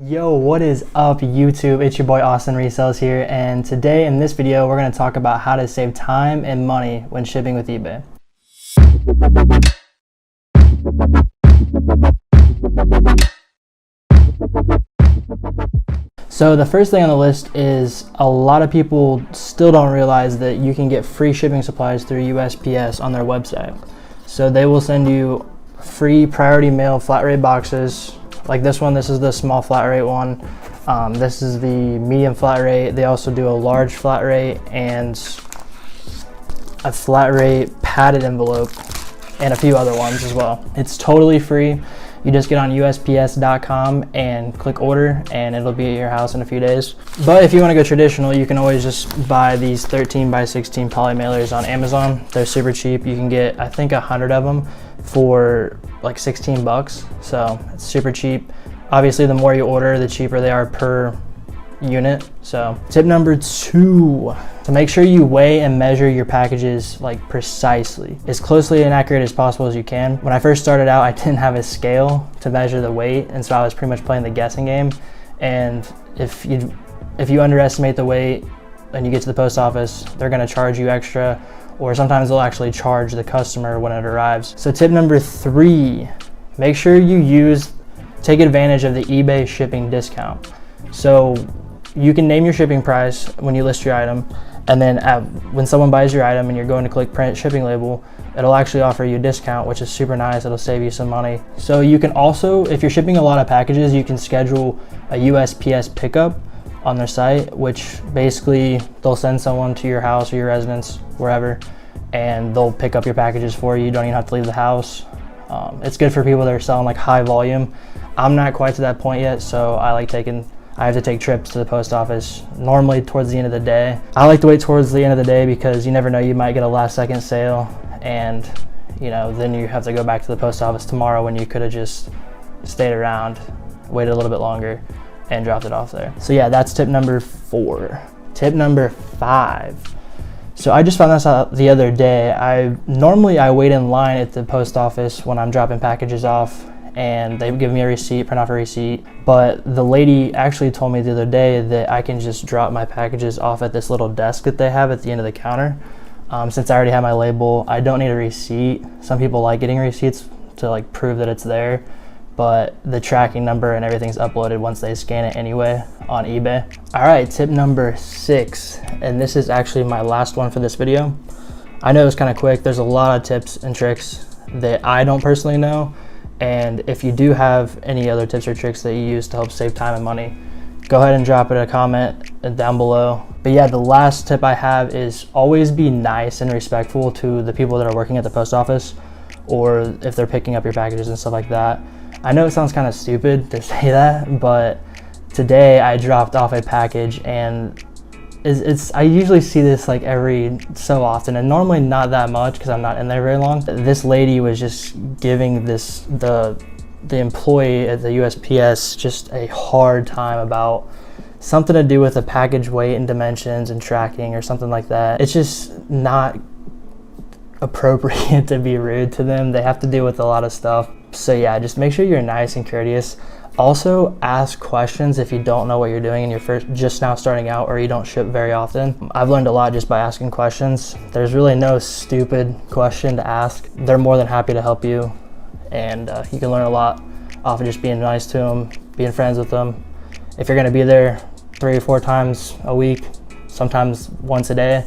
Yo, what is up YouTube? It's your boy Austin Resells here, and today in this video we're going to talk about how to save time and money when shipping with eBay. So the first thing on the list is a lot of people still don't realize that you can get free shipping supplies through USPS on their website. So they will send you free priority mail flat rate boxes. Like this one, this is the small flat rate one. This is the medium flat rate. They also do a large flat rate and a flat rate padded envelope and a few other ones as well. It's totally free. You just get on USPS.com and click order and it'll be at your house in a few days. But if you want to go traditional, you can always just buy these 13 by 16 poly mailers on Amazon. They're super cheap. You can get, I think, 100 of them for like 16 bucks. So it's super cheap. Obviously, the more you order, the cheaper they are per unit. So tip number 2, to make sure you weigh and measure your packages like precisely, as closely and accurate as possible as you can. When I first started out, I didn't have a scale to measure the weight, and so I was pretty much playing the guessing game. And if you underestimate the weight and you get to the post office, they're going to charge you extra, or sometimes they'll actually charge the customer when it arrives. So tip number 3, make sure you take advantage of the eBay shipping discount. So you can name your shipping price when you list your item, and then when someone buys your item and you're going to click print shipping label, it'll actually offer you a discount, which is super nice. It'll save you some money. So you can also, if you're shipping a lot of packages, you can schedule a USPS pickup on their site, which basically they'll send someone to your house or your residence, wherever, and they'll pick up your packages for you. You don't even have to leave the house. It's good for people that are selling like high volume. I'm not quite to that point yet, so I have to take trips to the post office normally towards the end of the day. I like to wait towards the end of the day because you never know, you might get a last second sale, and then you have to go back to the post office tomorrow when you could have just stayed around, waited a little bit longer, and dropped it off there. So yeah, that's tip number 4. Tip number 5. So I just found this out the other day. Normally I wait in line at the post office when I'm dropping packages off, and they give me a receipt, print off a receipt. But the lady actually told me the other day that I can just drop my packages off at this little desk that they have at the end of the counter. Since I already have my label, I don't need a receipt. Some people like getting receipts to like prove that it's there, but the tracking number and everything's uploaded once they scan it anyway on eBay. All right, tip number 6, and this is actually my last one for this video. I know it's kind of quick. There's a lot of tips and tricks that I don't personally know. And if you do have any other tips or tricks that you use to help save time and money, go ahead and drop it in a comment down below. But yeah, the last tip I have is always be nice and respectful to the people that are working at the post office, or if they're picking up your packages and stuff like that. I know it sounds kind of stupid to say that, but today I dropped off a package, and I usually see this like every so often, and normally not that much because I'm not in there very long. This lady was just giving the employee at the USPS just a hard time about something to do with the package weight and dimensions and tracking or something like that. It's just not appropriate to be rude to them. They have to deal with a lot of stuff. So yeah, just make sure you're nice and courteous. Also, ask questions if you don't know what you're doing and you're just now starting out, or you don't ship very often. I've learned a lot just by asking questions. There's really no stupid question to ask. They're more than happy to help you, and you can learn a lot off of just being nice to them, being friends with them. If you're gonna be there 3 or 4 times a week, sometimes once a day,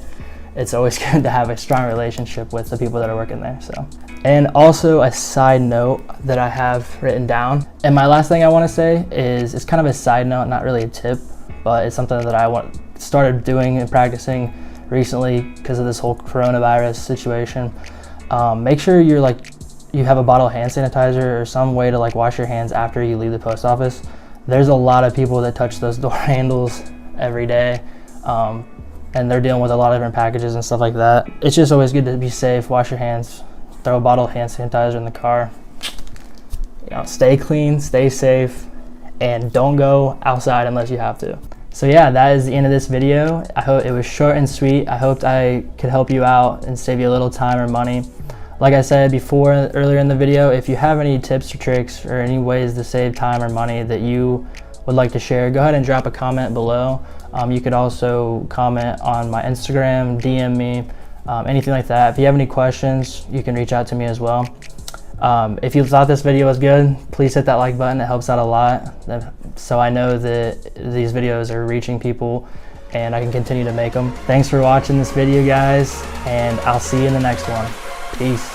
it's always good to have a strong relationship with the people that are working there. So, and also a side note that I have written down, and my last thing I want to say is, it's kind of a side note, not really a tip, but it's something that I started doing and practicing recently because of this whole coronavirus situation. Make sure you have a bottle of hand sanitizer or some way to like wash your hands after you leave the post office. There's a lot of people that touch those door handles every day. And they're dealing with a lot of different packages and stuff like that. It's just always good to be safe, wash your hands, throw a bottle of hand sanitizer in the car. Stay clean, stay safe, and don't go outside unless you have to. So yeah, that is the end of this video. I hope it was short and sweet. I hoped I could help you out and save you a little time or money. Like I said earlier in the video, if you have any tips or tricks or any ways to save time or money that you would like to share, go ahead and drop a comment below. You could also comment on my Instagram, DM me, anything like that. If you have any questions, you can reach out to me as well. If you thought this video was good, please hit that like button. It helps out a lot, so I know that these videos are reaching people and I can continue to make them. Thanks for watching this video, guys, and I'll see you in the next one. Peace.